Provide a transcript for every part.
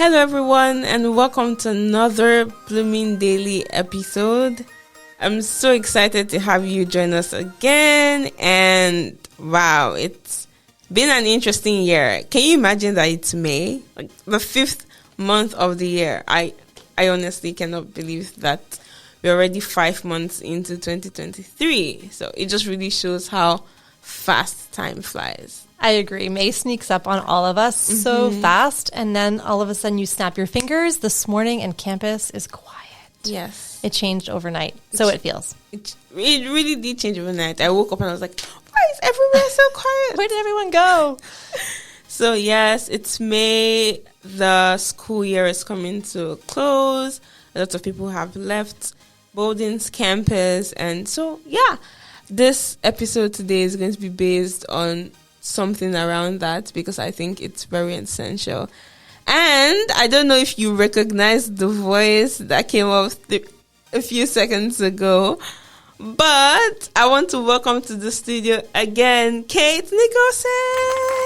Hello everyone and welcome to another Blooming Daily episode. I'm so excited to have you join us again, and wow, it's been an interesting year. Can you imagine that it's May? Like the 5th month of the year. I honestly cannot believe that we're already 5 months into 2023. So it just really shows how fast time flies. I agree. May sneaks up on all of us so fast, and then all of a sudden you snap your fingers this morning and campus is quiet. Yes. It changed overnight, so it feels. It really did change overnight. I woke up and I was like, why is everywhere so quiet? Where did everyone go? So yes, it's May. The school year is coming to a close. A lot of people have left Bowdoin's campus. And so, yeah, this episode today is going to be based on something around that because I think it's very essential. And I don't know if you recognize the voice that came up a few seconds ago, but I want to welcome to the studio again, Kate Nicholson.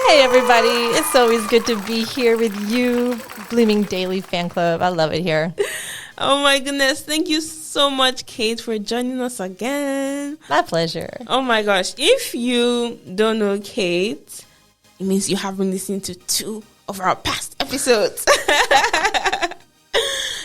Hey, everybody. It's always good to be here with you, Blooming Daily Fan Club. I love it here. Oh, my goodness. Thank you so much, Kate, for joining us again. My pleasure. Oh, my gosh. If you don't know Kate, it means you haven't listened to 2 of our past episodes.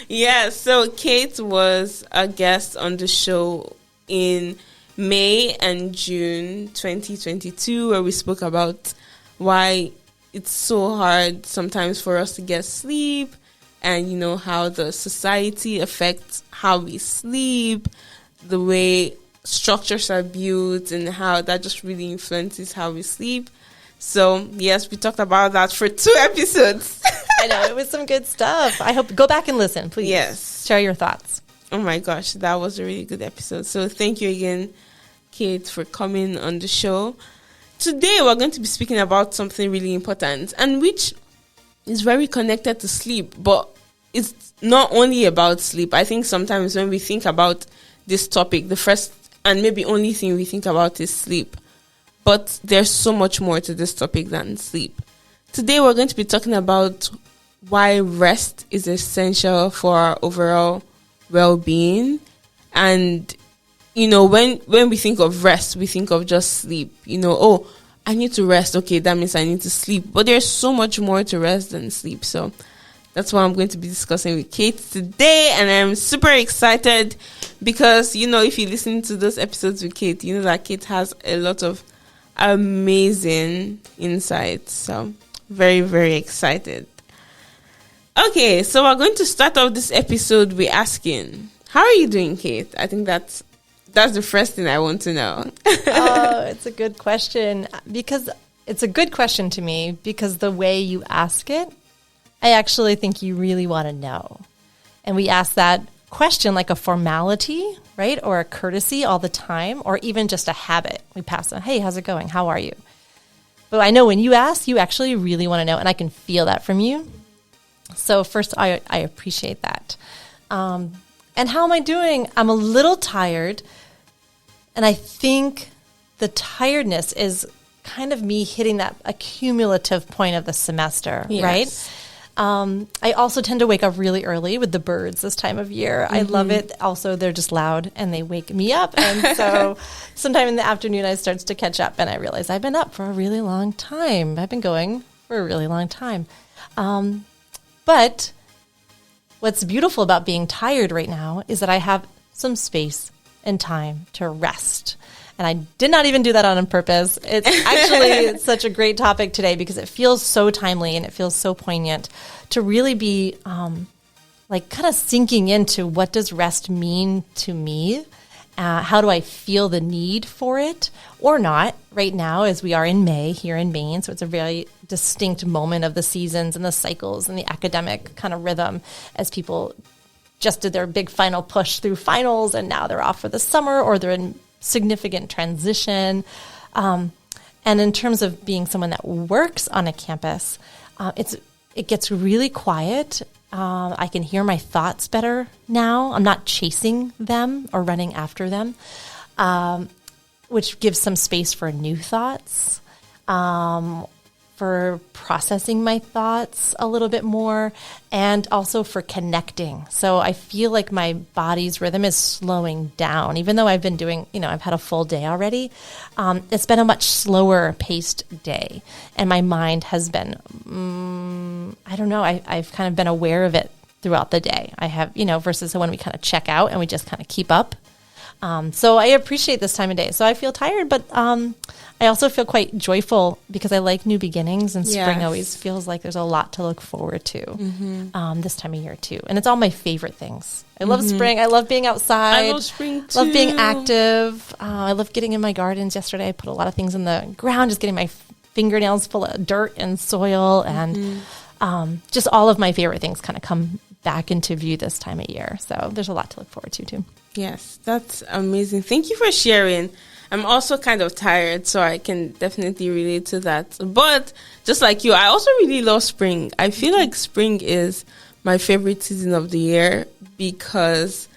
Yeah, so Kate was a guest on the show in May and June 2022, where we spoke about why it's so hard sometimes for us to get sleep, and you know how the society affects how we sleep, the way structures are built, and how that just really influences how we sleep. So yes, we talked about that for 2 episodes. I know, it was some good stuff. I hope go back and listen, please. Yes. Share your thoughts. Oh my gosh, that was a really good episode. So thank you again, Kate, for coming on the show. Today we're going to be speaking about something really important, and which is very connected to sleep, but it's not only about sleep. I think sometimes when we think about this topic, the first and maybe only thing we think about is sleep. But there's so much more to this topic than sleep. Today we're going to be talking about why rest is essential for our overall well-being. And, you know, when we think of rest, we think of just sleep. You know, oh, I need to rest. Okay, that means I need to sleep. But there's so much more to rest than sleep. So that's what I'm going to be discussing with Kate today. And I'm super excited because, you know, if you listen to those episodes with Kate, you know that Kate has a lot of amazing insights. So very, very excited. Okay, so we're going to start off this episode with asking, how are you doing, Kate? I think that's the first thing I want to know. Oh, it's a good question. Because it's a good question to me because the way you ask it, I actually think you really want to know. And we ask that question like a formality, right? Or a courtesy all the time, or even just a habit. We pass on, hey, how's it going? How are you? But I know when you ask, you actually really want to know, and I can feel that from you. So first, I appreciate that. And how am I doing? I'm a little tired, and I think the tiredness is kind of me hitting that accumulative point of the semester, yes. Right? I also tend to wake up really early with the birds this time of year. I love it. Also, they're just loud and they wake me up. And so sometime in the afternoon, I start to catch up and I realize I've been up for a really long time. I've been going for a really long time. But what's beautiful about being tired right now is that I have some space and time to rest. And I did not even do that on purpose. It's actually such a great topic today because it feels so timely and it feels so poignant to really be like kind of sinking into what does rest mean to me? How do I feel the need for it or not right now as we are in May here in Maine. So it's a very distinct moment of the seasons and the cycles and the academic kind of rhythm as people just did their big final push through finals and now they're off for the summer or they're in significant transition. And in terms of being someone that works on a campus, it gets really quiet. I can hear my thoughts better now. I'm not chasing them or running after them, which gives some space for new thoughts, for processing my thoughts a little bit more, and also for connecting. So I feel like my body's rhythm is slowing down, even though I've been doing, I've had a full day already. It's been a much slower paced day, and my mind has been, I don't know, I've kind of been aware of it throughout the day. I have, versus when we kind of check out and we just kind of keep up. So I appreciate this time of day. So I feel tired, but I also feel quite joyful because I like new beginnings, and spring always feels like there's a lot to look forward to this time of year too. And it's all my favorite things. I love spring. I love being outside. I love spring too. Love being active. I love getting in my gardens. Yesterday I put a lot of things in the ground, just getting my fingernails full of dirt and soil, and just all of my favorite things kind of come back into view this time of year. So there's a lot to look forward to too. Yes, that's amazing. Thank you for sharing. I'm also kind of tired, so I can definitely relate to that. But just like you, I also really love spring. I feel like spring is my favorite season of the year because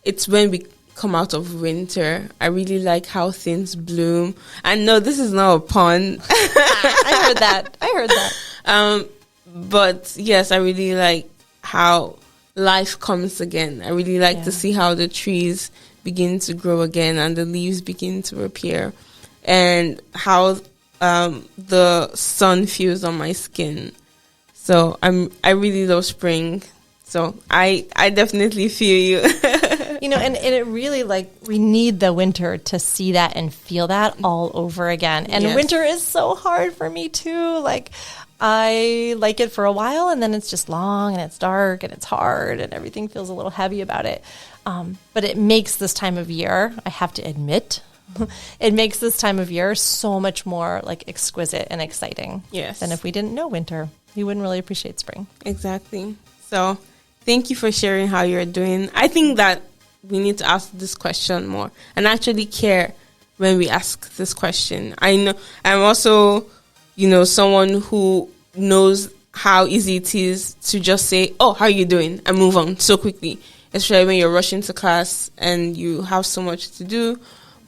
it's when we come out of winter. I really like how things bloom. And no, this is not a pun. I heard that. But yes, I really like how life comes again. I really like to see how the trees begin to grow again and the leaves begin to appear, and how the sun feels on my skin. So I really love spring. So I definitely feel you. And it really, we need the winter to see that and feel that all over again. And winter is so hard for me too. I like it for a while, and then it's just long and it's dark and it's hard and everything feels a little heavy about it. But it makes this time of year, I have to admit, it makes this time of year so much more exquisite and exciting. Yes. Than if we didn't know winter. We wouldn't really appreciate spring. Exactly. So thank you for sharing how you're doing. I think that we need to ask this question more and actually care when we ask this question. I know I'm also, someone who knows how easy it is to just say, "Oh, how are you doing?" and move on so quickly, especially when you're rushing to class and you have so much to do.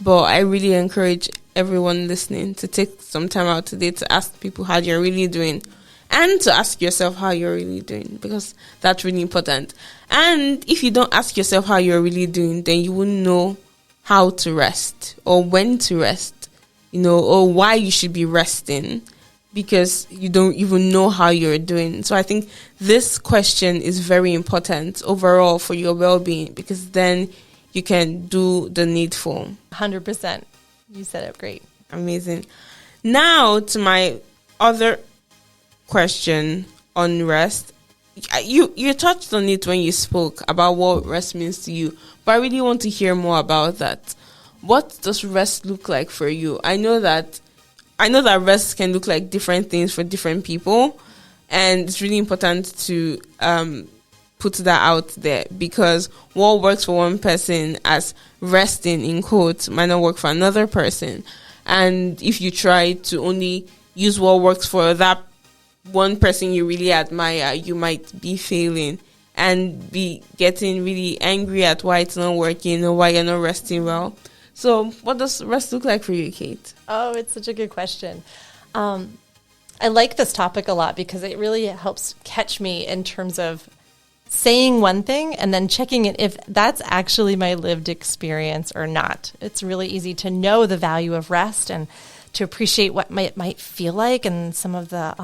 But I really encourage everyone listening to take some time out today to ask people how you're really doing, and to ask yourself how you're really doing, because that's really important. And if you don't ask yourself how you're really doing, then you wouldn't know how to rest or when to rest, or why you should be resting, because you don't even know how you're doing. So I think this question is very important overall for your well-being, because then you can do the needful. 100%. You said it great. Amazing. Now to my other question on rest. You touched on it when you spoke about what rest means to you, but I really want to hear more about that. What does rest look like for you? I know that rest can look like different things for different people, and it's really important to put that out there, because what works for one person as resting in quotes might not work for another person. And if you try to only use what works for that one person you really admire, you might be failing and be getting really angry at why it's not working or why you're not resting well. So what does rest look like for you, Kate? Oh, it's such a good question. I like this topic a lot because it really helps catch me in terms of saying one thing and then checking it if that's actually my lived experience or not. It's really easy to know the value of rest and to appreciate what it might feel like and some of the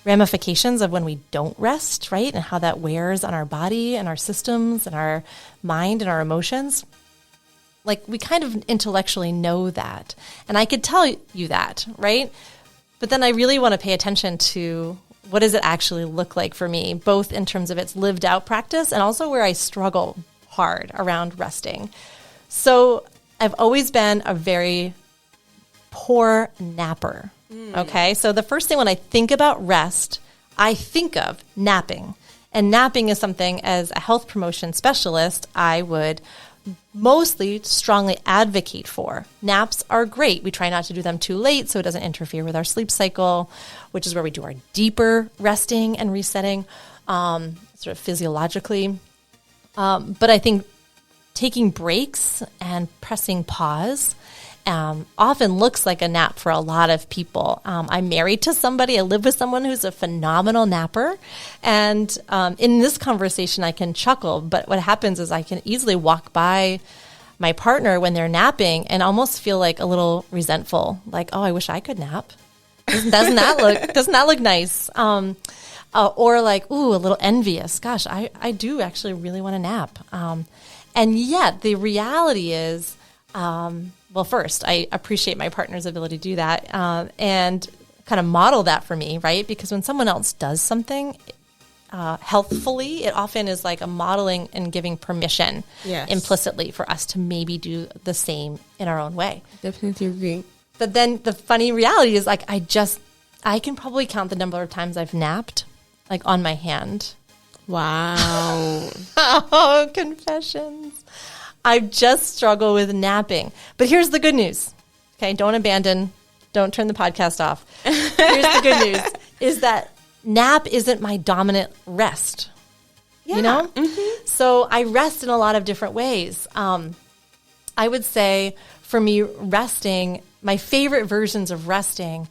ramifications of when we don't rest, right? And how that wears on our body and our systems and our mind and our emotions. We kind of intellectually know that. And I could tell you that, right? But then I really want to pay attention to what does it actually look like for me, both in terms of its lived out practice and also where I struggle hard around resting. So I've always been a very poor napper. Okay. So the first thing when I think about rest, I think of napping. And napping is something as a health promotion specialist, I would mostly strongly advocate for. Naps are great. We try not to do them too late so it doesn't interfere with our sleep cycle, which is where we do our deeper resting and resetting, sort of physiologically. But I think taking breaks and pressing pause often looks like a nap for a lot of people. I'm married to somebody, I live with someone who's a phenomenal napper. And in this conversation, I can chuckle, but what happens is I can easily walk by my partner when they're napping and almost feel like a little resentful, like, oh, I wish I could nap. Doesn't that look nice? Or like, ooh, a little envious. Gosh, I do actually really want to nap. And yet the reality is, well, first, I appreciate my partner's ability to do that and kind of model that for me, right? Because when someone else does something healthfully, it often is like a modeling and giving permission implicitly for us to maybe do the same in our own way. Definitely agree. But then the funny reality is like I can probably count the number of times I've napped like on my hand. Wow. Oh, confessions. I just struggle with napping. But here's the good news. Okay, don't turn the podcast off. Here's the good news is that nap isn't my dominant rest. Yeah. You know? Mm-hmm. So I rest in a lot of different ways. I would say for me, resting, my favorite versions of resting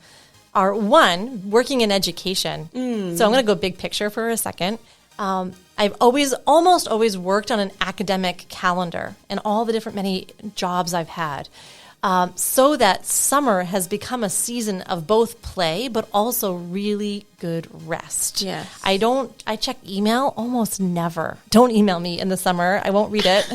are one, working in education. So I'm going to go big picture for a second. I've almost always worked on an academic calendar and all the different many jobs I've had. So that summer has become a season of both play, but also really good rest. Yes. I check email almost never. Don't email me in the summer. I won't read it.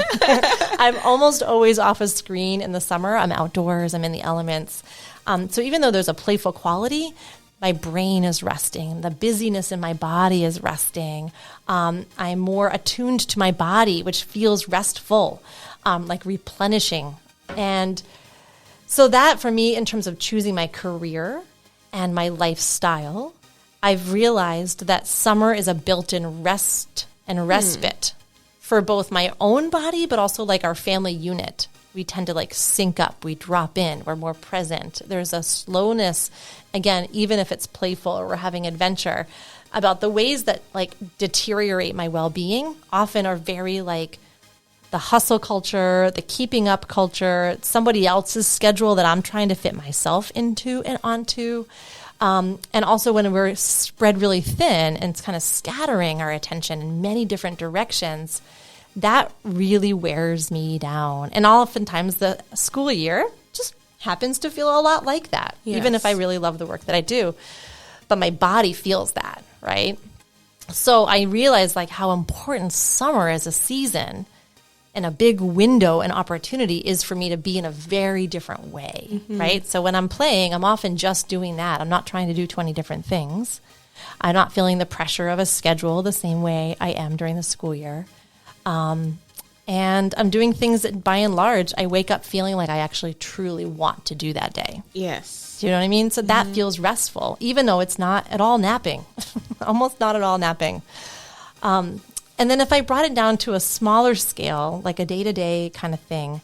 I'm almost always off a screen in the summer. I'm outdoors. I'm in the elements. So even though there's a playful quality, my brain is resting. The busyness in my body is resting. I'm more attuned to my body, which feels restful, like replenishing. And so that for me, in terms of choosing my career and my lifestyle, I've realized that summer is a built-in rest and respite for both my own body, but also like our family unit. We tend to like sync up. We drop in. We're more present. There's a slowness, again, even if it's playful or we're having adventure, about the ways that like deteriorate my well-being often are very like the hustle culture, the keeping up culture, somebody else's schedule that I'm trying to fit myself into and onto. And also when we're spread really thin and it's kind of scattering our attention in many different directions, that really wears me down. And oftentimes the school year just happens to feel a lot like that, even if I really love the work that I do. But my body feels that, right? So I realized like how important summer as a season and a big window and opportunity is for me to be in a very different way, right? So when I'm playing, I'm often just doing that. I'm not trying to do 20 different things. I'm not feeling the pressure of a schedule the same way I am during the school year. And I'm doing things that by and large, I wake up feeling like I actually truly want to do that day. Yes. Do you know what I mean? So that feels restful, even though it's not at all napping, almost not at all napping. And then if I brought it down to a smaller scale, like a day-to-day kind of thing,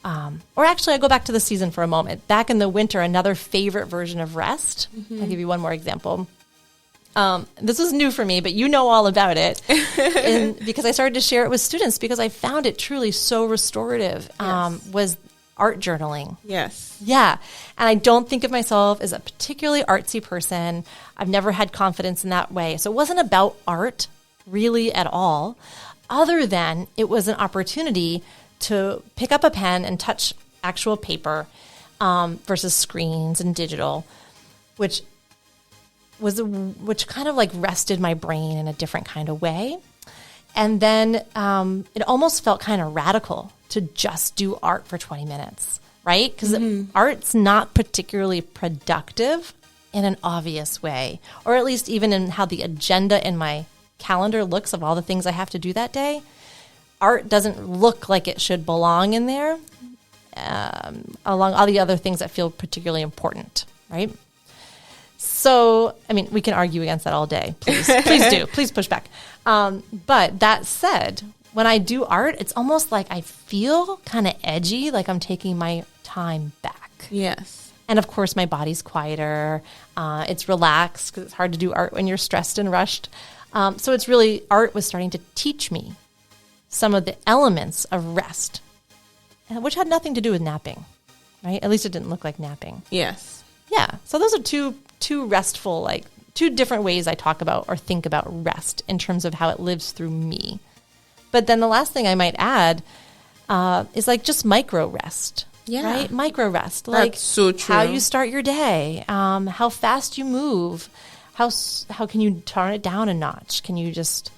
or actually I go back to the season for a moment. Back in the winter, another favorite version of rest. I'll give you one more example. This was new for me, but you know all about it because I started to share it with students because I found it truly so restorative, was art journaling. Yes. Yeah. And I don't think of myself as a particularly artsy person. I've never had confidence in that way. So it wasn't about art really at all, other than it was an opportunity to pick up a pen and touch actual paper versus screens and digital, which kind of like rested my brain in a different kind of way. And then it almost felt kind of radical to just do art for 20 minutes, right? Because art's not particularly productive in an obvious way, or at least even in how the agenda in my calendar looks of all the things I have to do that day. Art doesn't look like it should belong in there along all the other things that feel particularly important, right? So, I mean, we can argue against that all day. Please do. Please push back. But that said, when I do art, it's almost like I feel kind of edgy, like I'm taking my time back. Yes. And of course, my body's quieter. It's relaxed because it's hard to do art when you're stressed and rushed. So it's really, art was starting to teach me some of the elements of rest, which had nothing to do with napping, right? At least it didn't look like napping. Yes. Yeah. So those are two restful, like two different ways I talk about or think about rest in terms of how it lives through me. But then the last thing I might add is like just micro rest. Yeah. Right? Micro rest. Like That's so true. how you start your day, how fast you move, how can you turn it down a notch? Can you just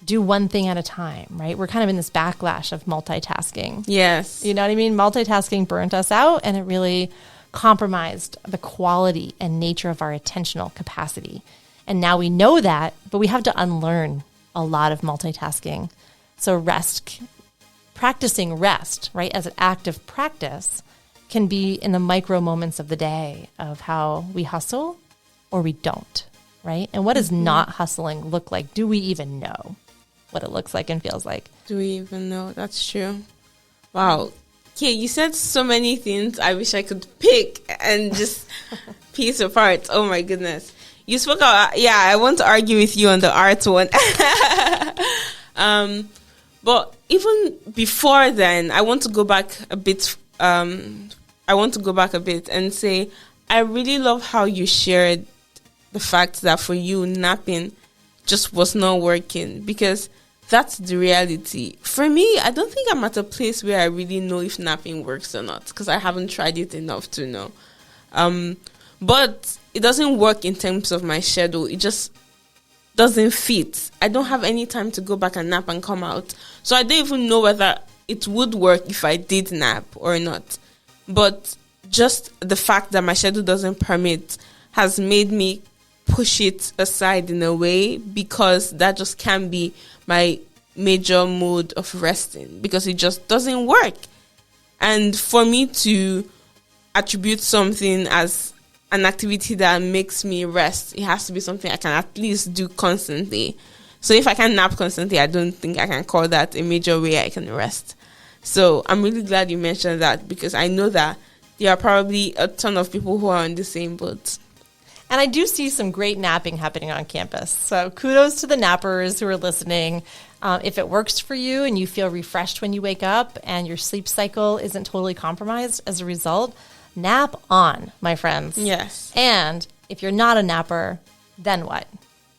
do one thing at a time, right? We're kind of in this backlash of multitasking. Yes. You know what I mean? Multitasking burnt us out, and it really compromised the quality and nature of our attentional capacity. And now we know that, but we have to unlearn a lot of multitasking. So practicing rest, right, as an active practice can be in the micro moments of the day of how we hustle or we don't, right? And what does not hustling look like? Do we even know what it looks like and feels like? Do we even know? That's true. Wow. Okay, you said so many things I wish I could pick and just piece apart. Oh my goodness. You spoke about, I want to argue with you on the art one. But even before then, I want to go back a bit. And say, I really love how you shared the fact that for you, napping just was not working, because that's the reality. For me, I don't think I'm at a place where I really know if napping works or not, because I haven't tried it enough to know. But it doesn't work in terms of my schedule. It just doesn't fit. I don't have any time to go back and nap and come out. So I don't even know whether it would work if I did nap or not. But just the fact that my schedule doesn't permit has made me push it aside in a way, because that just can be my major mode of resting, because it just doesn't work. And for me to attribute something as an activity that makes me rest, it has to be something I can at least do constantly. So if I can nap constantly, I don't think I can call that a major way I can rest. So I'm really glad you mentioned that, because I know that there are probably a ton of people who are on the same boat. And I do see some great napping happening on campus. So kudos to the nappers who are listening. If it works for you and you feel refreshed when you wake up and your sleep cycle isn't totally compromised as a result, nap on, my friends. Yes. And if you're not a napper, then what?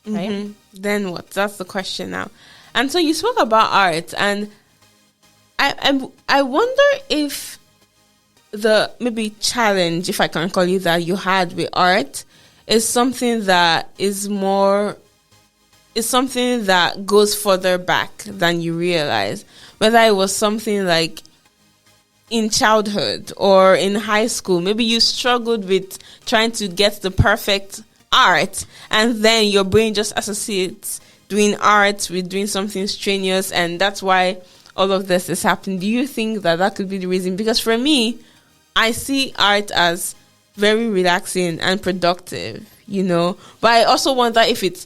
Right? Mm-hmm. Then what? That's the question now. And so you spoke about art, and I wonder if the maybe challenge, if I can call it that, you had with art is something that goes further back than you realize. Whether it was something like in childhood or in high school, maybe you struggled with trying to get the perfect art, and then your brain just associates doing art with doing something strenuous, and that's why all of this is happening. Do you think that could be the reason? Because for me, I see art as very relaxing and productive, but I also wonder if it's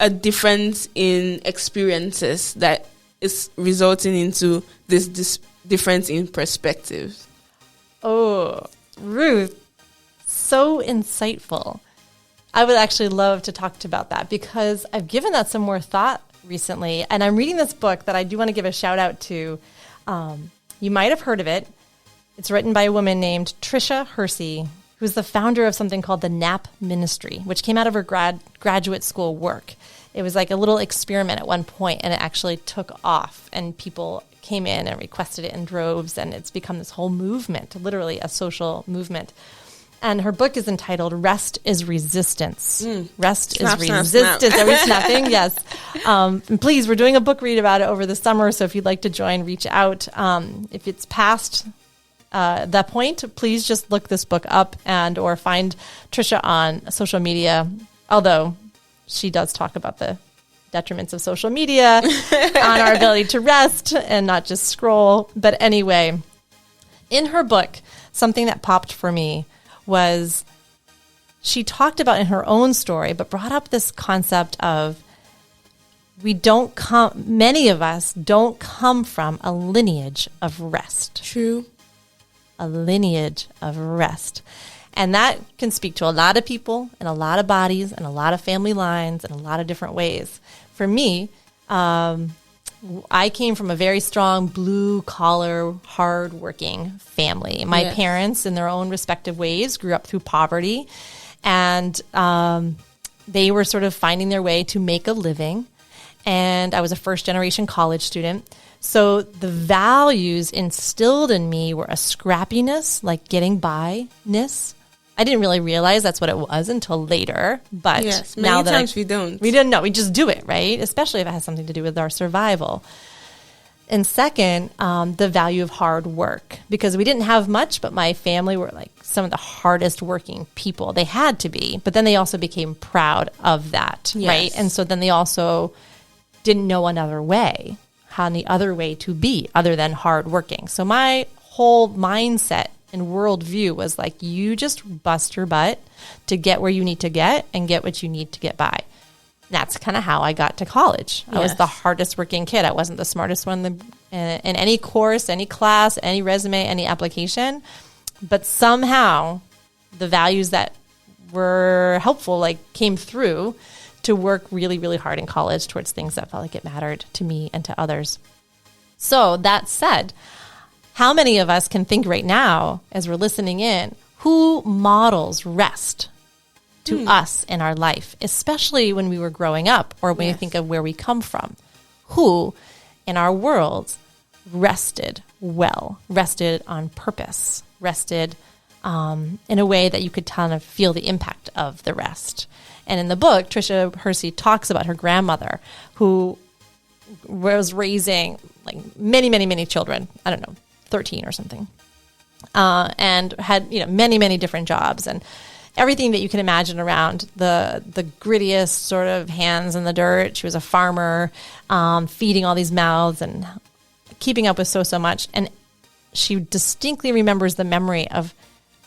a difference in experiences that is resulting into this difference in perspectives. Oh, Ruth, so insightful. I would actually love to talk about that, because I've given that some more thought recently, and I'm reading this book that I do want to give a shout out to. You might have heard of it. It's written by a woman named Tricia Hersey, who's the founder of something called the Nap Ministry, which came out of her graduate school work. It was like a little experiment at one point, and it actually took off, and people came in and requested it in droves, and it's become this whole movement, literally a social movement. And her book is entitled Rest is Resistance. Rest is Resistance. Are we snapping? Yes. And please, we're doing a book read about it over the summer, so if you'd like to join, reach out. If it's past that point, please just look this book up or find Tricia on social media, although she does talk about the detriments of social media on our ability to rest and not just scroll. But anyway, in her book, something that popped for me was she talked about in her own story, but brought up this concept of many of us don't come from a lineage of rest. True. A lineage of rest. And that can speak to a lot of people and a lot of bodies and a lot of family lines and a lot of different ways. For me, I came from a very strong blue collar, hardworking family. My Yes. parents, in their own respective ways, grew up through poverty, and they were sort of finding their way to make a living. And I was a first generation college student. So the values instilled in me were a scrappiness, like getting by-ness. I didn't really realize that's what it was until later. But Yes, now many that times we don't. we didn't know. We just do it, right? Especially if it has something to do with our survival. And second, the value of hard work, because we didn't have much, but my family were like some of the hardest working people. They had to be, but then they also became proud of that, Yes. right? And so then they also didn't know another way, any other way to be other than hardworking. So my whole mindset and worldview was like, you just bust your butt to get where you need to get and get what you need to get by. That's kind of how I got to college. I was Yes. the hardest working kid. I wasn't the smartest one in any course, any class, any resume, any application. But somehow the values that were helpful came through to work really, really hard in college towards things that felt like it mattered to me and to others. So that said, how many of us can think right now, as we're listening in, who models rest to us in our life, especially when we were growing up or when you Yes. think of where we come from? Who in our world rested well, rested on purpose, rested in a way that you could kind of feel the impact of the rest? And in the book, Tricia Hersey talks about her grandmother who was raising many, many, many children. I don't know, 13 or something, and had many, many different jobs and everything that you can imagine around the grittiest sort of hands in the dirt. She was a farmer, feeding all these mouths and keeping up with so much. And she distinctly remembers the memory of,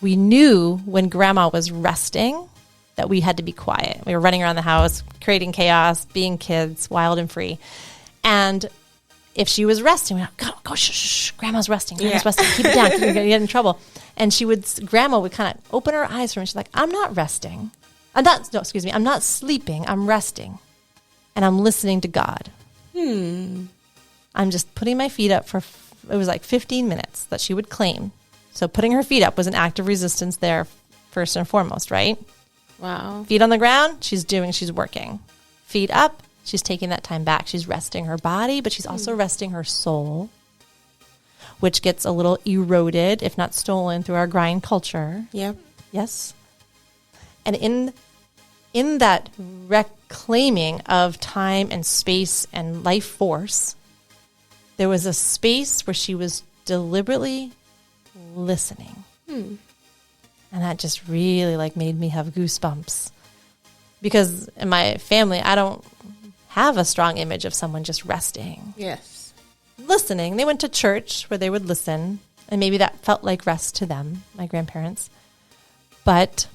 we knew when grandma was resting that we had to be quiet. We were running around the house, creating chaos, being kids, wild and free. And if she was resting, we'd go, shh, shh, grandma's resting, resting, keep it down, you're going to get in trouble. And grandma would kind of open her eyes for me. She's like, I'm not resting. I'm not sleeping, I'm resting. And I'm listening to God. I'm just putting my feet up for, it was like 15 minutes that she would claim. So putting her feet up was an act of resistance there, first and foremost, right? Wow. Feet on the ground, she's working. Feet up, she's taking that time back. She's resting her body, but she's also resting her soul, which gets a little eroded, if not stolen, through our grind culture. Yep. Yes. And in that reclaiming of time and space and life force, there was a space where she was deliberately listening. And that just really made me have goosebumps. Because in my family, I don't have a strong image of someone just resting. Yes. Listening. They went to church where they would listen, and maybe that felt like rest to them, my grandparents. But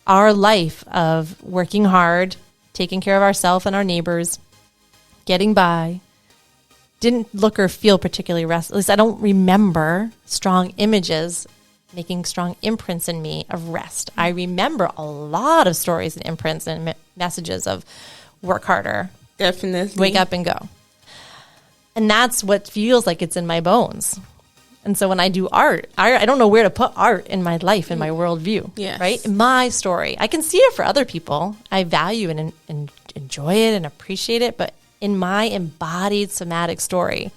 our life of working hard, taking care of ourselves and our neighbors, getting by, didn't look or feel particularly rest. At least I don't remember strong images making strong imprints in me of rest. I remember a lot of stories and imprints and messages of work harder, Definitely. wake up and go. And that's what feels like it's in my bones. And so when I do art, I don't know where to put art in my life, in my worldview, Yes. right? My story. I can see it for other people. I value and enjoy it and appreciate it. But in my embodied somatic story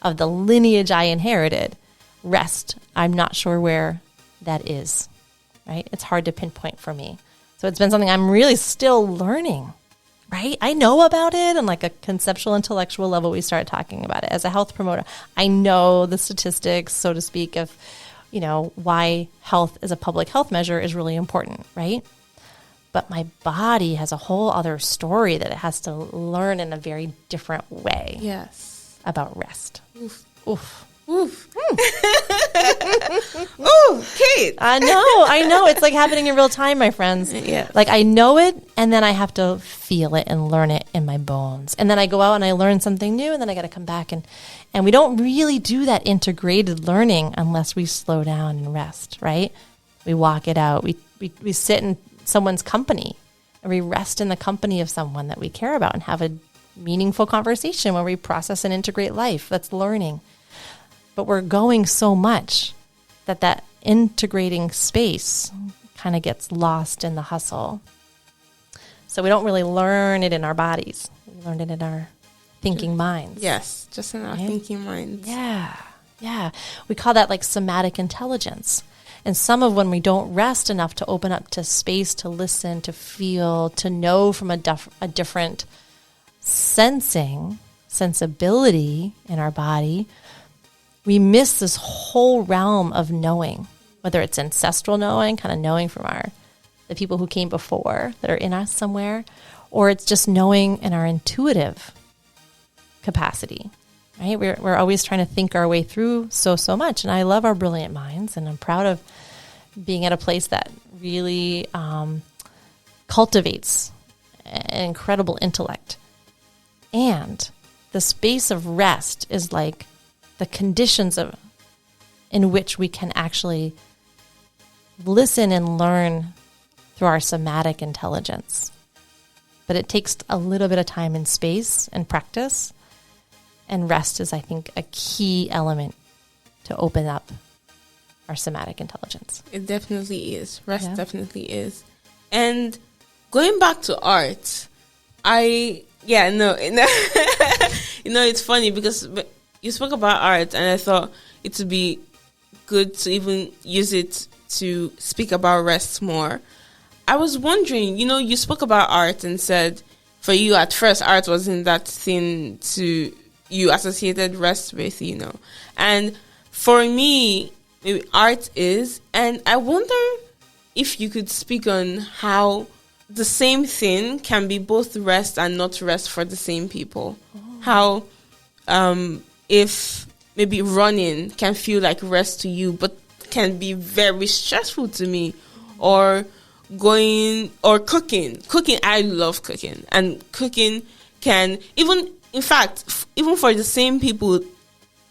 of the lineage I inherited, rest, I'm not sure where that is, right? It's hard to pinpoint for me. So it's been something I'm really still learning, right? I know about it on a conceptual, intellectual level. We started talking about it as a health promoter. I know the statistics, so to speak, of, why health as a public health measure is really important, right? But my body has a whole other story that it has to learn in a very different way Yes. about rest. Oof. Oof. Oof. Ooh, Kate. I know. It's happening in real time, my friends. Yes. I know it, and then I have to feel it and learn it in my bones. And then I go out and I learn something new, and then I got to come back. And we don't really do that integrated learning unless we slow down and rest, right? We walk it out. We sit in someone's company, and we rest in the company of someone that we care about and have a meaningful conversation where we process and integrate life. That's learning. But we're going so much that integrating space kind of gets lost in the hustle. So we don't really learn it in our bodies. We learn it in our thinking minds. Yes, just in our thinking minds. Yeah. We call that like somatic intelligence. And some of when we don't rest enough to open up to space, to listen, to feel, to know from a different sensibility in our body, we miss this whole realm of knowing, whether it's ancestral knowing, kind of knowing from the people who came before that are in us somewhere, or it's just knowing in our intuitive capacity, right? We're always trying to think our way through so much. And I love our brilliant minds, and I'm proud of being at a place that really cultivates an incredible intellect. And the space of rest is like the conditions in which we can actually listen and learn through our somatic intelligence. But it takes a little bit of time and space and practice. And rest is, I think, a key element to open up our somatic intelligence. It definitely is. Rest definitely is. And going back to art, it's funny because you spoke about art, and I thought it would be good to even use it to speak about rest more. I was wondering, you spoke about art and said for you at first art wasn't that thing you associated rest with, And for me, maybe art is, and I wonder if you could speak on how the same thing can be both rest and not rest for the same people. How if maybe running can feel like rest to you, but can be very stressful to me, or cooking. I love cooking, and cooking can even for the same people,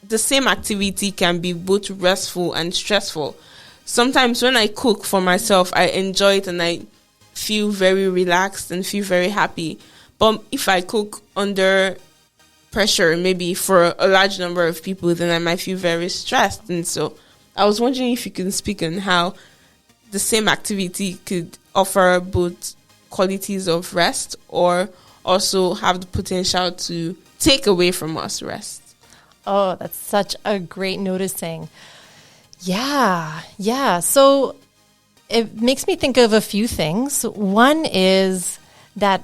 the same activity can be both restful and stressful. Sometimes when I cook for myself, I enjoy it and I feel very relaxed and feel very happy. But if I cook under pressure, maybe for a large number of people, then I might feel very stressed. And so I was wondering if you can speak on how the same activity could offer both qualities of rest or also have the potential to take away from us rest. Oh, that's such a great noticing. Yeah. So it makes me think of a few things. One is that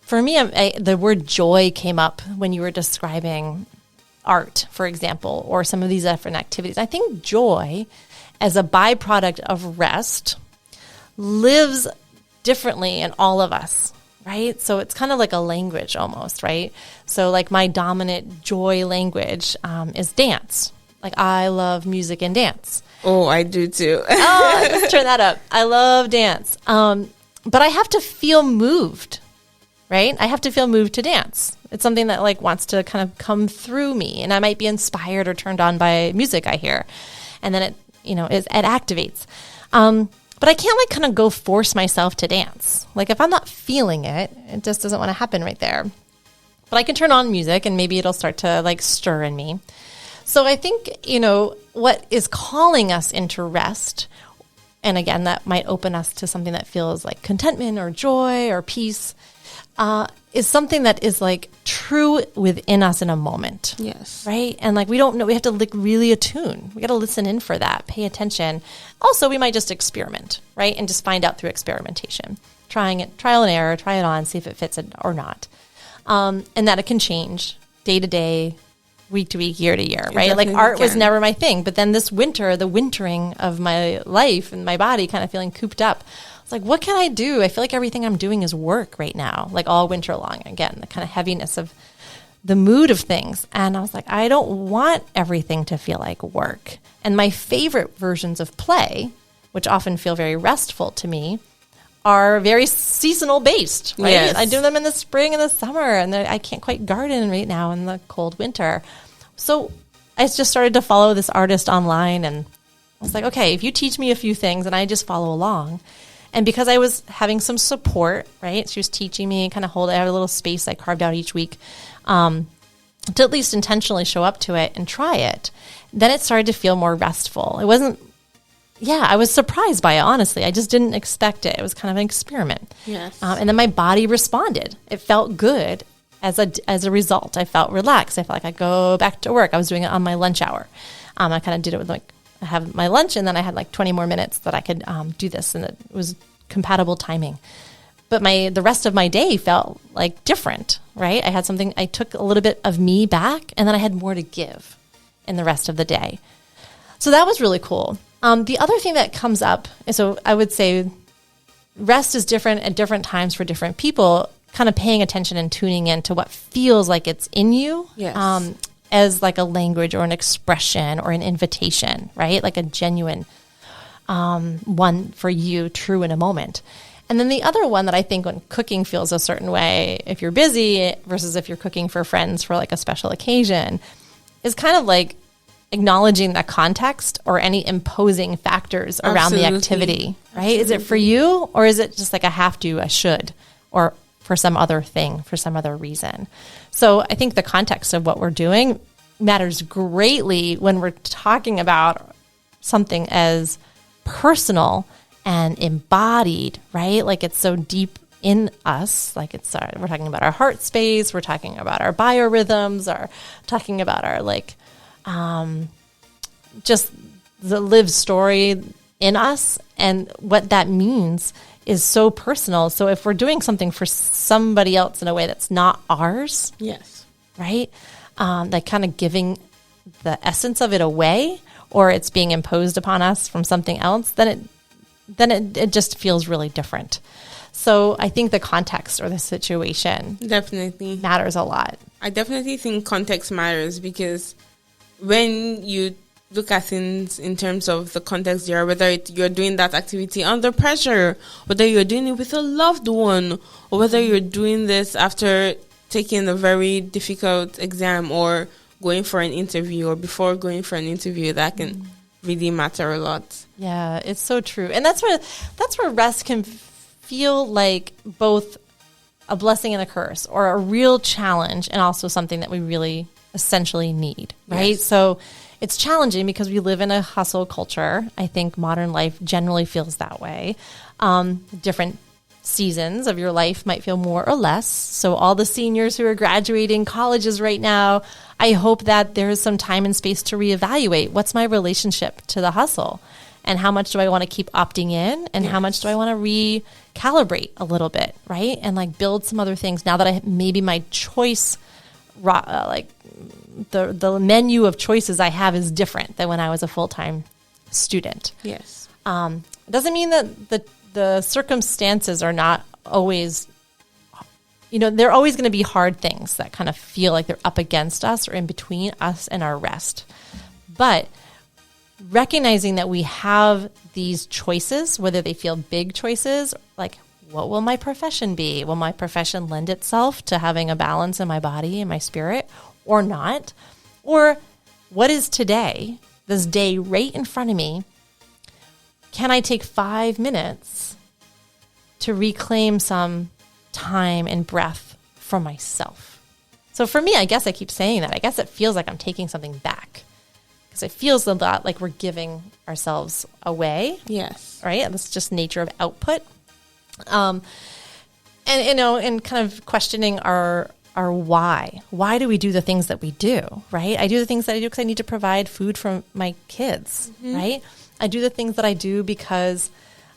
for me, the word joy came up when you were describing art, for example, or some of these different activities. I think joy as a byproduct of rest lives differently in all of us, right? So it's kind of like a language almost, right? So like my dominant joy language is dance. Like I love music and dance. Oh, I do too. Let's turn that up. I love dance. But I have to feel moved, right? I have to feel moved to dance. It's something that like wants to kind of come through me, and I might be inspired or turned on by music I hear. And then it activates. But I can't like kind of go force myself to dance. Like if I'm not feeling it, it just doesn't want to happen right there. But I can turn on music and maybe it'll start to like stir in me. So I think, what is calling us into rest, and again, that might open us to something that feels like contentment or joy or peace, is something that is like true within us in a moment. Yes. Right? And like we don't know, we have to like really attune. We got to listen in for that, pay attention. Also, we might just experiment, right? And just find out through experimentation. Trying it, trial and error, try it on, see if it fits it or not. And that it can change day to day, week to week, year to year, right? Like art was never my thing. But then this winter, the wintering of my life and my body kind of feeling cooped up, it's like, what can I do? I feel like everything I'm doing is work right now, like all winter long. Again, the kind of heaviness of the mood of things. And I was like, I don't want everything to feel like work. And my favorite versions of play, which often feel very restful to me, are very seasonal based, right? Yes. I do them in the spring and the summer, and I can't quite garden right now in the cold winter. So I just started to follow this artist online, and I was like, okay, if you teach me a few things and I just follow along, And because I was having some support, right? She was teaching me, kind of I had a little space I carved out each week to at least intentionally show up to it and try it. Then it started to feel more restful. It wasn't, I was surprised by it, honestly. I just didn't expect it. It was kind of an experiment. Yes. And then my body responded. It felt good as a result. I felt relaxed. I felt like I go back to work. I was doing it on my lunch hour. I kind of did it with I have my lunch and then I had 20 more minutes that I could do this, and it was compatible timing. But the rest of my day felt different, right? I took a little bit of me back, and then I had more to give in the rest of the day. So that was really cool. The other thing that comes up, so I would say rest is different at different times for different people, kind of paying attention and tuning in to what feels like it's in you. Yes. As a language or an expression or an invitation, right? Like a genuine one for you, true in a moment. And then the other one that I think when cooking feels a certain way, if you're busy versus if you're cooking for friends for a special occasion, is kind of acknowledging the context or any imposing factors around the activity, right? Absolutely. Is it for you, or is it just a have to, a should, or for some other thing, for some other reason? So I think the context of what we're doing matters greatly when we're talking about something as personal and embodied, right? It's so deep in us. We're talking about our heart space, we're talking about our biorhythms, talking about our just the lived story in us, and what that means is so personal. So if we're doing something for somebody else in a way that's not ours, yes, right? Kind of giving the essence of it away, or it's being imposed upon us from something else, then it just feels really different. So I think the context or the situation definitely matters a lot. I definitely think context matters, because when you look at things in terms of the context there, whether you're doing that activity under pressure, whether you're doing it with a loved one, or whether you're doing this after taking a very difficult exam or going for an interview or before going for an interview, that can really matter a lot. Yeah, it's so true. And that's where rest can feel like both a blessing and a curse, or a real challenge and also something that we really essentially need, right? Yes. So it's challenging because we live in a hustle culture. I think modern life generally feels that way. Different seasons of your life might feel more or less. So all the seniors who are graduating colleges right now, I hope that there is some time and space to reevaluate what's my relationship to the hustle, and how much do I want to keep opting in, and how much do I want to recalibrate a little bit, right? And build some other things now that maybe my choice, the menu of choices I have is different than when I was a full-time student. Yes. It doesn't mean that the circumstances are not always, they're always going to be hard things that kind of feel like they're up against us or in between us and our rest. But recognizing that we have these choices, whether they feel big choices, what will my profession be? Will my profession lend itself to having a balance in my body and my spirit, or not? Or what is today, this day right in front of me? Can I take 5 minutes to reclaim some time and breath for myself? So for me, I guess I keep saying that. I guess it feels like I'm taking something back, because it feels a lot like we're giving ourselves away. Yes. Right? That's just nature of output. And kind of questioning our why. Why do we do the things that we do, right? I do the things that I do because I need to provide food for my kids, right? I do the things that I do because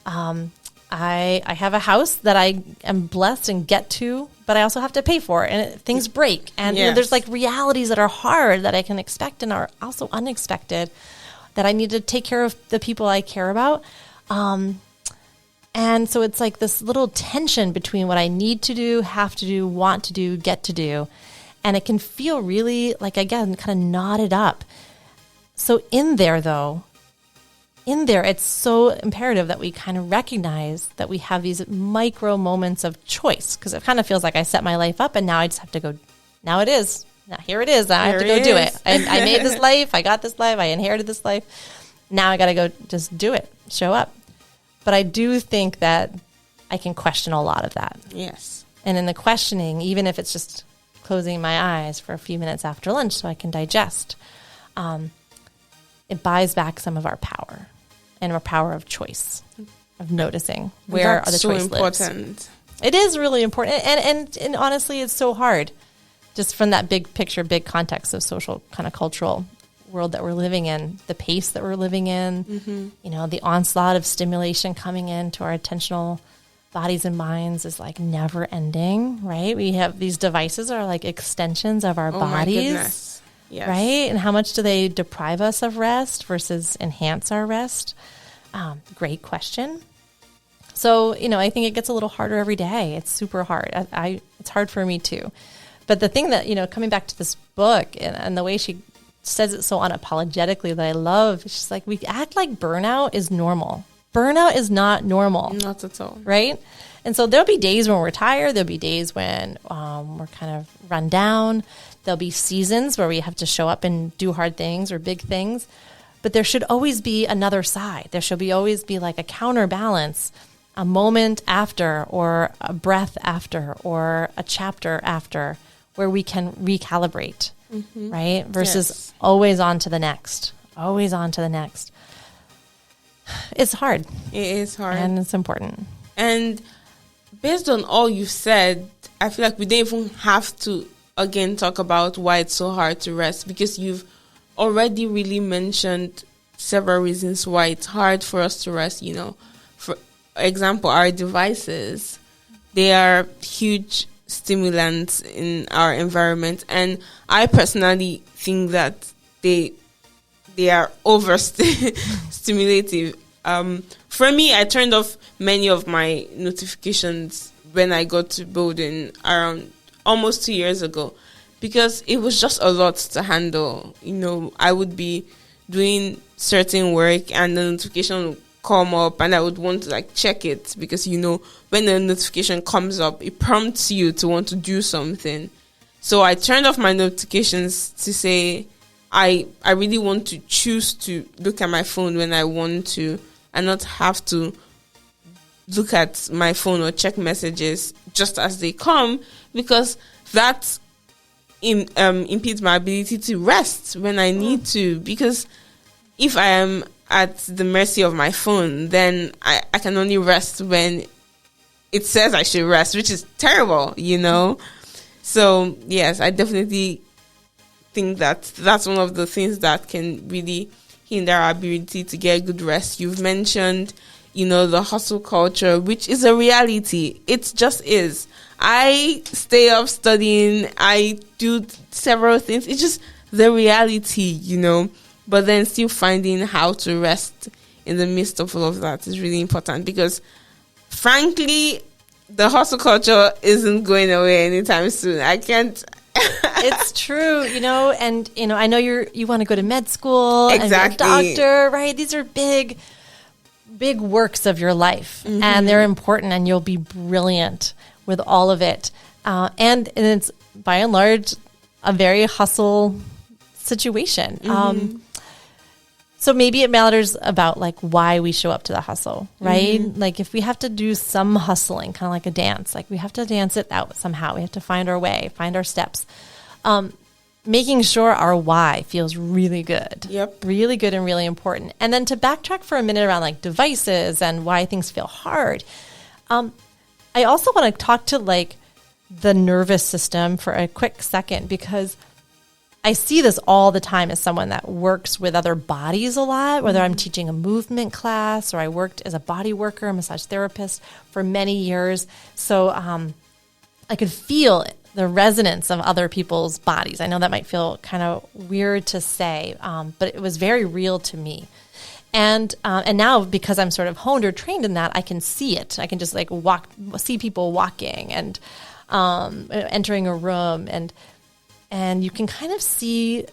I have a house that I am blessed and get to, but I also have to pay for it, and things break. And there's realities that are hard that I can expect and are also unexpected, that I need to take care of the people I care about. And so it's this little tension between what I need to do, have to do, want to do, get to do. And it can feel really again, kind of knotted up. So in there, it's so imperative that we kind of recognize that we have these micro moments of choice, because it kind of feels like I set my life up and now I just have to go, now it is. Now here it is. Now I have to go do it. I made this life. I got this life. I inherited this life. Now I got to go just do it, show up. But I do think that I can question a lot of that. Yes. And in the questioning, even if it's just closing my eyes for a few minutes after lunch so I can digest, it buys back some of our power and our power of choice, of noticing where That's the so choice important. lives. It is really important. And honestly, it's so hard just from that big picture, big context of social kind of cultural world that we're living in, the pace that we're living in, you know, the onslaught of stimulation coming into our attentional bodies and minds is like never ending, right? We have these devices are like extensions of our Oh bodies, my goodness. Yes. right? And how much do they deprive us of rest versus enhance our rest? Great question. So, you know, I think it gets a little harder every day. It's super hard. It's hard for me too. But the thing that, you know, coming back to this book and the way she says it so unapologetically that I love, she's like, we act like burnout is normal. Burnout is not normal. Not at all. Right? And so there'll be days when we're tired. There'll be days when we're kind of run down. There'll be seasons where we have to show up and do hard things or big things. But there should always be another side. There should always be like a counterbalance, a moment after or a breath after or a chapter after where we can recalibrate, right? Versus always on to the next, always on to the next. It's hard. It is hard. And it's important. And based on all you've said, I feel like we don't even have to, again, talk about why it's so hard to rest, because you've already really mentioned several reasons why it's hard for us to rest. You know, for example, our devices, they are huge stimulants in our environment. And I personally think that they are overstimulative. For me, I turned off many of my notifications when I got to Bowdoin around almost 2 years ago, because it was just a lot to handle. You know, I would be doing certain work and the notification would come up and I would want to like check it, because, you know, when the notification comes up, it prompts you to want to do something. So I turned off my notifications to say, I really want to choose to look at my phone when I want to, and not have to look at my phone or check messages just as they come, because that impedes my ability to rest when I need to. Because if I am at the mercy of my phone, then I can only rest when it says I should rest, which is terrible, you know? So, yes, I definitely think that that's one of the things that can really hinder our ability to get good rest. You've mentioned, you know, the hustle culture, which is a reality. It just is. I stay up studying. I do several things. It's just the reality, you know. But then still finding how to rest in the midst of all of that is really important, because frankly, the hustle culture isn't going away anytime soon. I can't. It's true, you know, and, you know, I know you want to go to med school Exactly. and you're a doctor, right? These are big works of your life, and they're important, and you'll be brilliant with all of it. And it's by and large a very hustle situation. So maybe it matters about like why we show up to the hustle, right? Like if we have to do some hustling, kind of like a dance, like we have to dance it out somehow. We have to find our way, find our steps. Making sure our why feels really good. Yep. Really good and really important. And then to backtrack for a minute around like devices and why things feel hard. I also want to talk to like the nervous system for a quick second, because I see this all the time as someone that works with other bodies a lot, whether I'm teaching a movement class or I worked as a body worker, a massage therapist for many years. So I could feel the resonance of other people's bodies. I know that might feel kind of weird to say, but it was very real to me. And now, because I'm sort of honed or trained in that, I can see it. I can just like see people walking and entering a room, and you can kind of see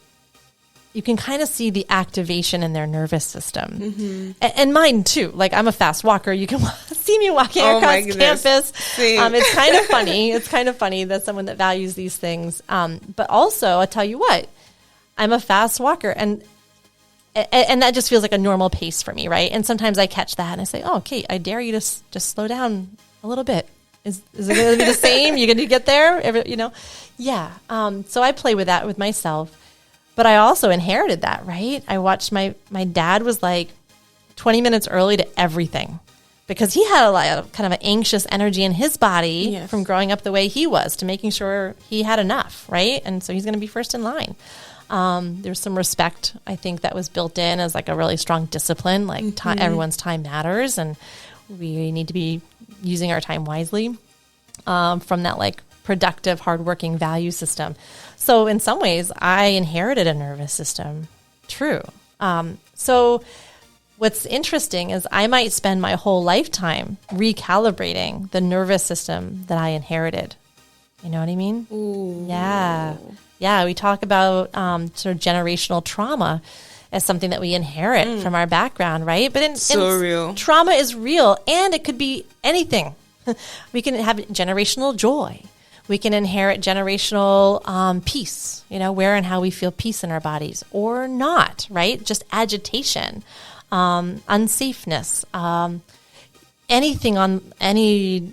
the activation in their nervous system, and mine too. Like I'm a fast walker. You can see me walking across campus. It's kind of funny. It's kind of funny that someone that values these things. But also, I'll tell you what, I'm a fast walker, and And that just feels like a normal pace for me, right? And sometimes I catch that and I say, oh, Kate, I dare you to just slow down a little bit. Is it going to be the same? You're going to get there? Yeah. So I play with that with myself. But I also inherited that, right? I watched my dad was like 20 minutes early to everything because he had a lot of kind of an anxious energy in his body from growing up the way he was to making sure he had enough, right? And so he's going to be first in line. There's some respect, I think, that was built in as like a really strong discipline, like everyone's time matters and we need to be using our time wisely from that like productive, hardworking value system. So in some ways, I inherited a nervous system. True. So what's interesting is I might spend my whole lifetime recalibrating the nervous system that I inherited. You know what I mean? Ooh. Yeah. Yeah, we talk about sort of generational trauma as something that we inherit from our background, right? But real. Trauma is real, and it could be anything. We can have generational joy. We can inherit generational peace, where and how we feel peace in our bodies, or not, right? Just agitation, unsafeness, anything on any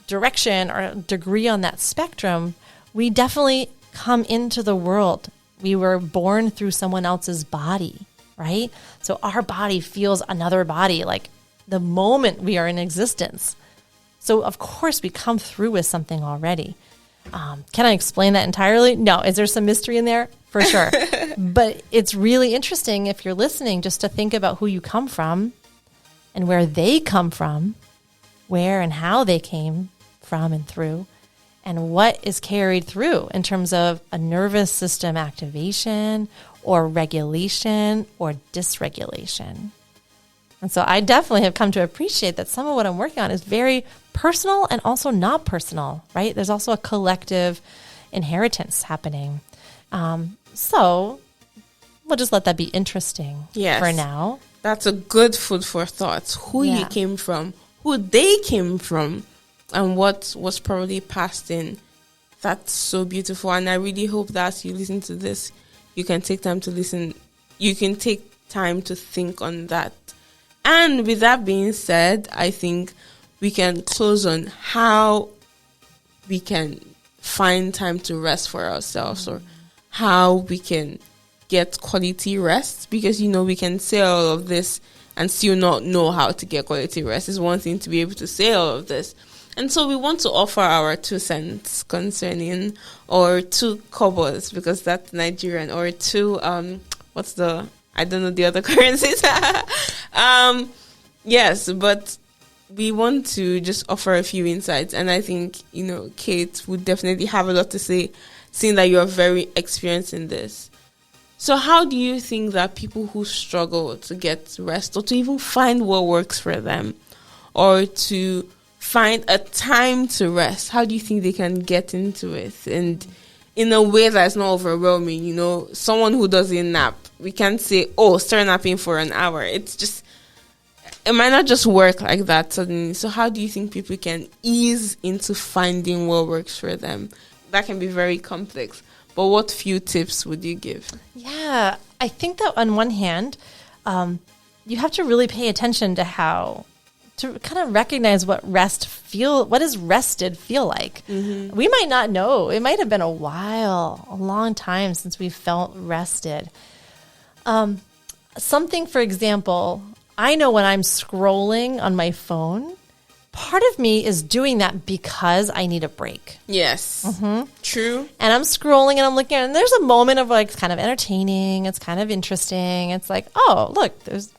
direction or degree on that spectrum. We definitely come into the world. We were born through someone else's body, right? So our body feels another body like the moment we are in existence. So of course we come through with something already. Can I explain that entirely? No. Is there some mystery in there? For sure. But it's really interesting if you're listening just to think about who you come from and where they come from, where and how they came from and through, and what is carried through in terms of a nervous system activation or regulation or dysregulation. And so I definitely have come to appreciate that some of what I'm working on is very personal and also not personal, right? There's also a collective inheritance happening. So we'll just let that be interesting for now. That's a good food for thought. Who you came from, who they came from, and what was probably passed in. That's so beautiful. And I really hope that as you listen to this, you can take time to listen. You can take time to think on that. And with that being said, I think we can close on how we can find time to rest for ourselves, or how we can get quality rest, because we can say all of this and still not know how to get quality rest. It's one thing to be able to say all of this. And so we want to offer our 2 cents concerning, or 2 kobos, because that's Nigerian, or 2, I don't know the other currencies. Yes, but we want to just offer a few insights. And I think, Kate would definitely have a lot to say, seeing that you are very experienced in this. So how do you think that people who struggle to get rest, or to even find what works for them, or to find a time to rest, how do you think they can get into it? And in a way that's not overwhelming, someone who doesn't nap, we can't say, start napping for an hour. It might not just work like that suddenly. So how do you think people can ease into finding what works for them? That can be very complex. But what few tips would you give? Yeah, I think that on one hand, you have to really pay attention to kind of recognize what does rested feel like? Mm-hmm. We might not know. It might have been a long time since we felt rested. Something, for example, I know when I'm scrolling on my phone, part of me is doing that because I need a break. Yes. Mm-hmm. True. And I'm scrolling and I'm looking at it, and there's a moment of like, it's kind of entertaining. It's kind of interesting. It's like, oh, look, there's,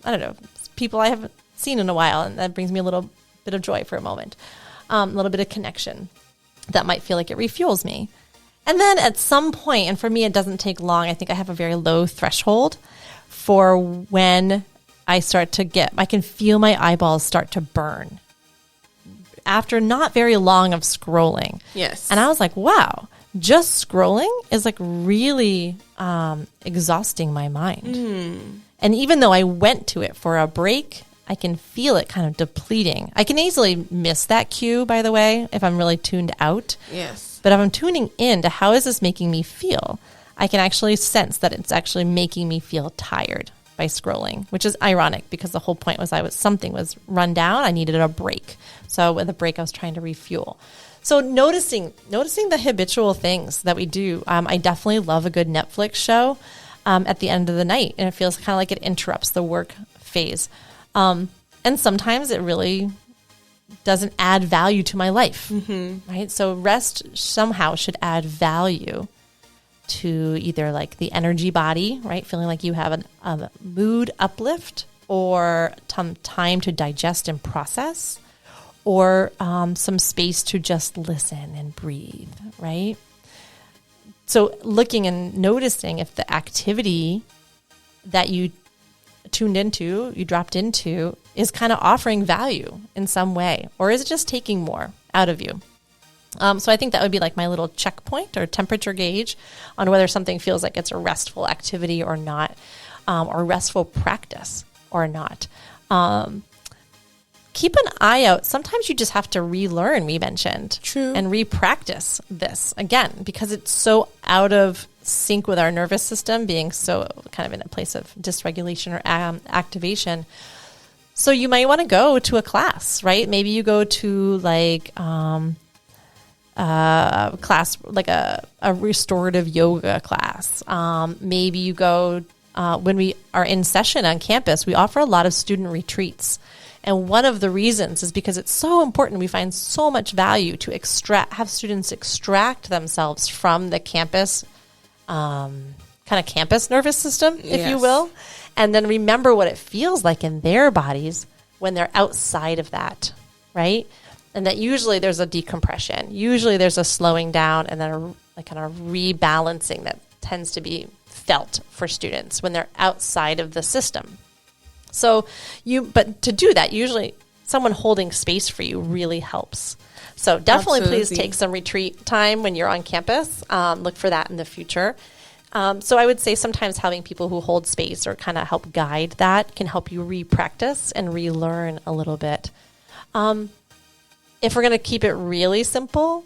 people I haven't seen in a while, and that brings me a little bit of joy for a moment, a little bit of connection that might feel like it refuels me. And then at some point, and for me it doesn't take long, I think I have a very low threshold for when I can feel my eyeballs start to burn after not very long of scrolling. Yes. And I was like, wow, just scrolling is like really exhausting my mind. And even though I went to it for a break, I can feel it kind of depleting. I can easily miss that cue, by the way, if I'm really tuned out. Yes. But if I'm tuning in to how is this making me feel, I can actually sense that it's actually making me feel tired. by scrolling, which is ironic because the whole point was something was run down. I needed a break. So with a break, I was trying to refuel. So noticing the habitual things that we do. I definitely love a good Netflix show at the end of the night, and it feels kind of like it interrupts the work phase. And sometimes it really doesn't add value to my life, right? So rest somehow should add value to either like the energy body, right? Feeling like you have a mood uplift, or time to digest and process, or some space to just listen and breathe, right? So looking and noticing if the activity that you tuned into, you dropped into, is kind of offering value in some way, or is it just taking more out of you? So I think that would be like my little checkpoint or temperature gauge on whether something feels like it's a restful activity or not, or restful practice or not. Keep an eye out. Sometimes you just have to relearn, we mentioned. True. And repractice this again, because it's so out of sync with our nervous system, being so kind of in a place of dysregulation or activation. So you might want to go to a class, right? Maybe you go to like class, like a restorative yoga class. Maybe you go, when we are in session on campus, we offer a lot of student retreats. And one of the reasons is because it's so important. We find so much value to have students extract themselves from the campus, kind of campus nervous system, if you will, and then remember what it feels like in their bodies when they're outside of that, right? And that usually there's a decompression. Usually there's a slowing down and then a kind of rebalancing that tends to be felt for students when they're outside of the system. So but to do that, usually someone holding space for you really helps. So definitely please take some retreat time when you're on campus. Look for that in the future. So I would say sometimes having people who hold space or kind of help guide that can help you re-practice and relearn a little bit. If we're going to keep it really simple,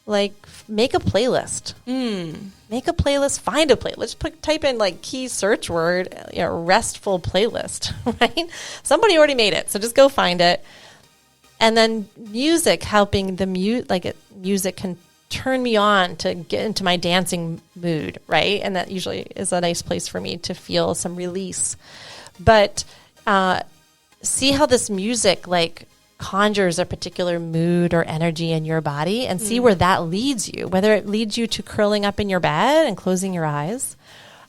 like make a playlist. Make a playlist, find a playlist. Type in like key search word, restful playlist, right? Somebody already made it, so just go find it. And then music, helping music can turn me on to get into my dancing mood, right? And that usually is a nice place for me to feel some release. But see how this music like conjures a particular mood or energy in your body, and see where that leads you, whether it leads you to curling up in your bed and closing your eyes.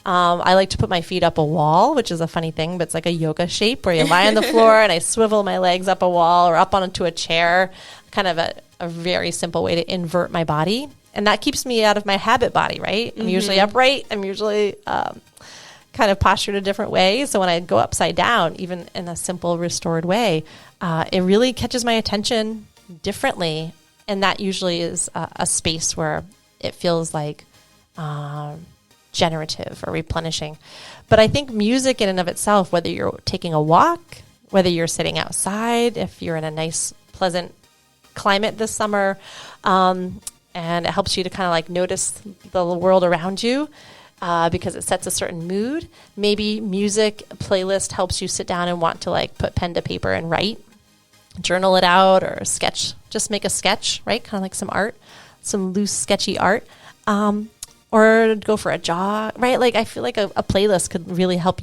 I like to put my feet up a wall, which is a funny thing, but it's like a yoga shape where you lie on the floor and I swivel my legs up a wall or up onto a chair, kind of a very simple way to invert my body. And that keeps me out of my habit body, right? I'm usually upright. I'm usually kind of postured a different way. So when I go upside down, even in a simple restored way, it really catches my attention differently. And that usually is a space where it feels like generative or replenishing. But I think music in and of itself, whether you're taking a walk, whether you're sitting outside, if you're in a nice, pleasant climate this summer, and it helps you to kind of like notice the world around you, because it sets a certain mood. Maybe music playlist helps you sit down and want to like put pen to paper and write, journal it out, or sketch. Just make a sketch, right? Kind of like some art, some loose, sketchy art, or go for a jog, right? Like I feel like a playlist could really help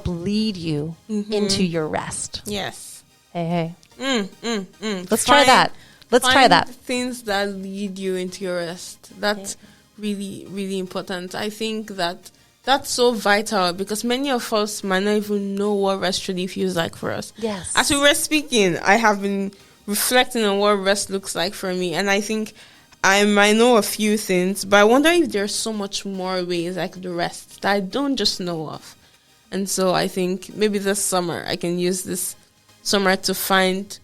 lead you into your rest. Yes. Hey. Let's try that. Let's try that. Things that lead you into your rest. That's really, really important. I think that's so vital because many of us might not even know what rest really feels like for us. Yes. As we were speaking, I have been reflecting on what rest looks like for me, and I think I might know a few things, but I wonder if there's so much more ways I could rest that I don't just know of. And so I think maybe this summer I can use this summer to find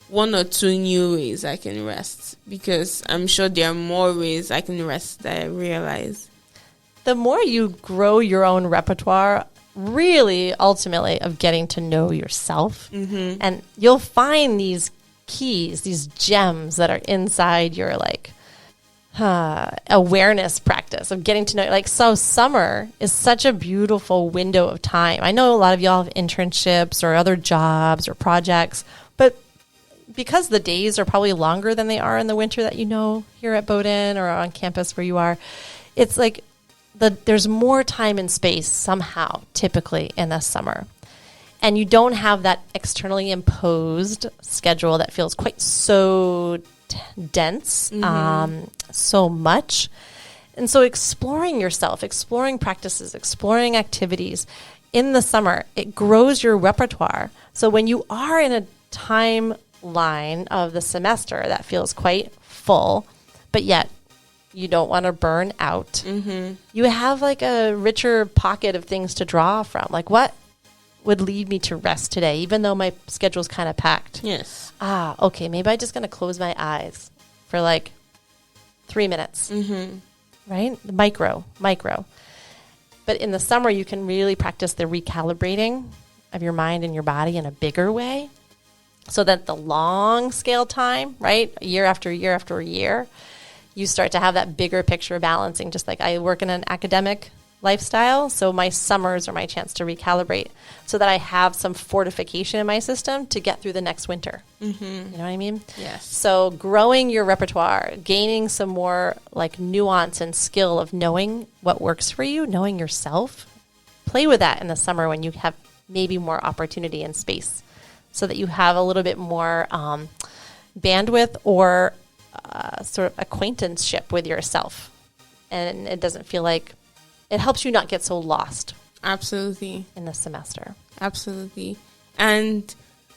one or two new ways I can rest, because I'm sure there are more ways I can rest that I realize. The more you grow your own repertoire, really ultimately of getting to know yourself, and you'll find these keys, these gems that are inside your like awareness practice of getting to know, like, so summer is such a beautiful window of time. I know a lot of y'all have internships or other jobs or projects, but because the days are probably longer than they are in the winter that here at Bowdoin or on campus where you are, it's like there's more time and space somehow typically in the summer. And you don't have that externally imposed schedule that feels quite so dense, so much. And so exploring yourself, exploring practices, exploring activities in the summer, it grows your repertoire. So when you are in a timeline of the semester that feels quite full, but yet you don't want to burn out, you have like a richer pocket of things to draw from. Like, what would lead me to rest today, even though my schedule's kind of packed? Yes. Okay, maybe I'm just going to close my eyes for like 3 minutes, right? Micro. But in the summer, you can really practice the recalibrating of your mind and your body in a bigger way, so that the long scale time, right, year after year after year, you start to have that bigger picture balancing. Just like I work in an academic lifestyle, so my summers are my chance to recalibrate so that I have some fortification in my system to get through the next winter. You know what I mean? Yes. So growing your repertoire, gaining some more like nuance and skill of knowing what works for you, knowing yourself. Play with that in the summer when you have maybe more opportunity and space, so that you have a little bit more bandwidth or sort of acquaintanceship with yourself. And it doesn't feel like, it helps you not get so lost. Absolutely. In the semester. Absolutely. And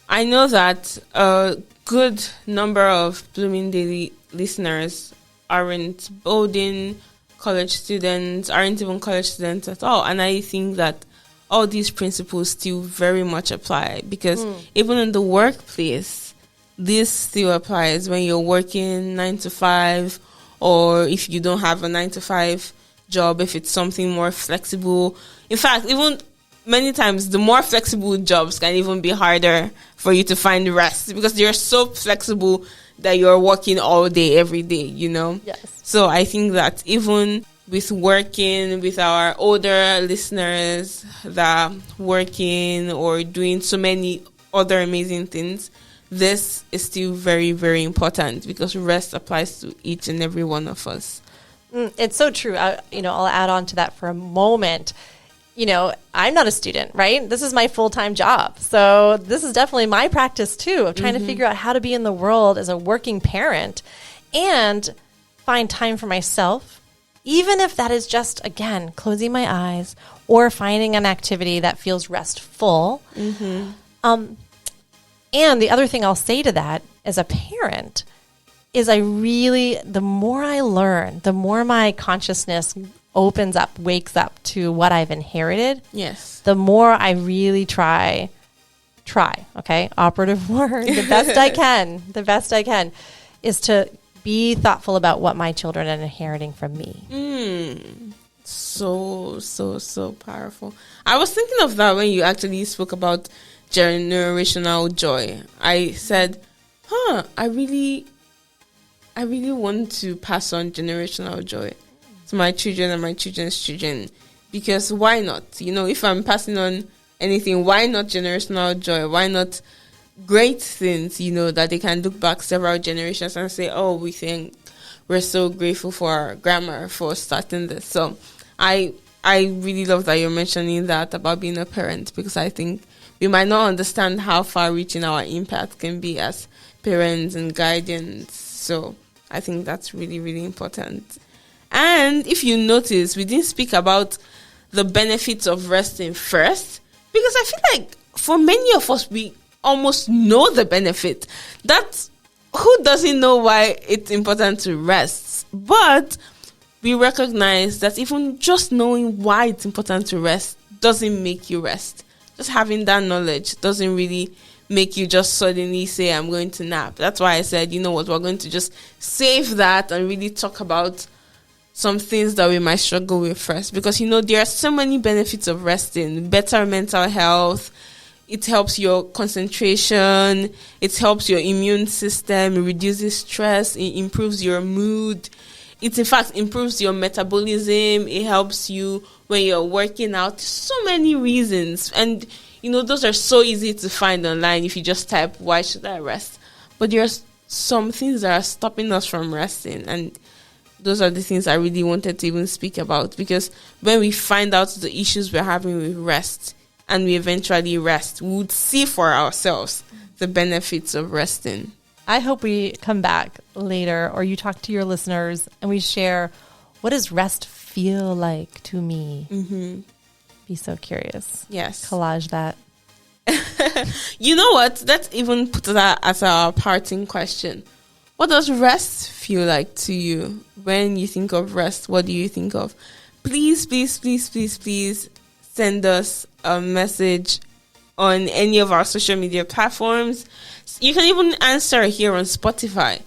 I know that a good number of Blooming Daily listeners aren't Bowdoin college students, aren't even college students at all. And I think that all these principles still very much apply, because even in the workplace, this still applies when you're working 9 to 5, or if you don't have a 9 to 5 job, if it's something more flexible. In fact, even many times the more flexible jobs can even be harder for you to find rest, because they're so flexible that you're working all day, every day, Yes. So I think that even with working with our older listeners that are working or doing so many other amazing things, this is still very, very important, because rest applies to each and every one of us. It's so true. I'll add on to that for a moment. I'm not a student, right? This is my full-time job. So this is definitely my practice too, of trying to figure out how to be in the world as a working parent and find time for myself, even if that is just, again, closing my eyes or finding an activity that feels restful. And the other thing I'll say to that as a parent is the more I learn, the more my consciousness opens up, wakes up to what I've inherited. Yes. The more I really try, okay, operative word, the best I can, is to be thoughtful about what my children are inheriting from me. So powerful. I was thinking of that when you actually spoke about generational joy. I said, I really want to pass on generational joy to my children and my children's children, because why not? If I'm passing on anything, why not generational joy? Why not great things, that they can look back several generations and say, oh, we're so grateful for our grandma for starting this. So I really love that you're mentioning that about being a parent, because I think we might not understand how far-reaching our impact can be as parents and guardians. So I think that's really, really important. And if you notice, we didn't speak about the benefits of resting first, because I feel like for many of us, we almost know the benefit. That's who doesn't know why it's important to rest. But we recognize that even just knowing why it's important to rest doesn't make you rest. Just having that knowledge doesn't really make you just suddenly say, I'm going to nap. That's why I said, you know what, we're going to just save that and really talk about some things that we might struggle with first. Because, there are so many benefits of resting. Better mental health. It helps your concentration. It helps your immune system. It reduces stress. It improves your mood. It in fact improves your metabolism. It helps you when you're working out. So many reasons. And, those are so easy to find online if you just type, why should I rest? But there's some things that are stopping us from resting. And those are the things I really wanted to even speak about. Because when we find out the issues we're having with rest and we eventually rest, we would see for ourselves the benefits of resting. I hope we come back later, or you talk to your listeners and we share, what does rest feel like to me? Mm-hmm. Be so curious. Yes. Collage that. You know what? Let's even put that as our parting question. What does rest feel like to you? When you think of rest, what do you think of? Please, please, please, please, please send us a message on any of our social media platforms. You can even answer here on Spotify.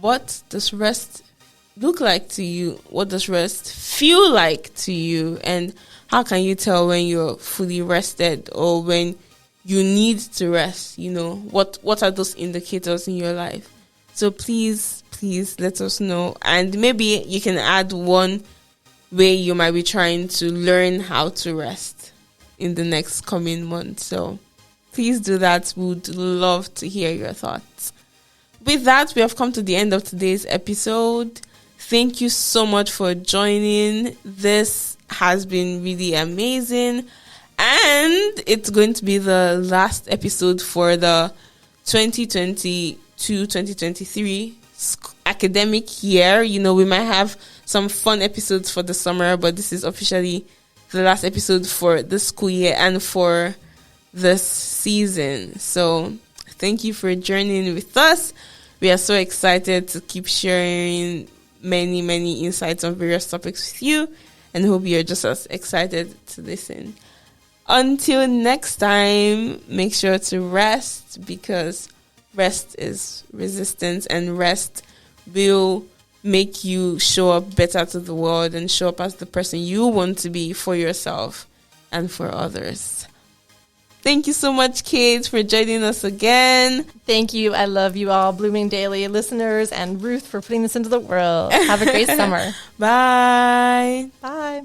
What does rest look like to you? What does rest feel like to you? And how can you tell when you're fully rested or when you need to rest? What are those indicators in your life? So please let us know. And maybe you can add one way you might be trying to learn how to rest in the next coming month. So please do that. We would love to hear your thoughts. With that, we have come to the end of today's episode. Thank you so much for joining. This has been really amazing. And it's going to be the last episode for the 2022-2023 academic year. We might have some fun episodes for the summer, but this is officially the last episode for the school year and for this season. So thank you for joining with us. We are so excited to keep sharing many, many insights on various topics with you, and hope you're just as excited to listen. Until next time, make sure to rest, because rest is resistance, and rest will make you show up better to the world and show up as the person you want to be for yourself and for others. Thank you so much, Kate, for joining us again. Thank you. I love you all, Blooming Daily listeners, and Ruth for putting this into the world. Have a great summer. Bye. Bye.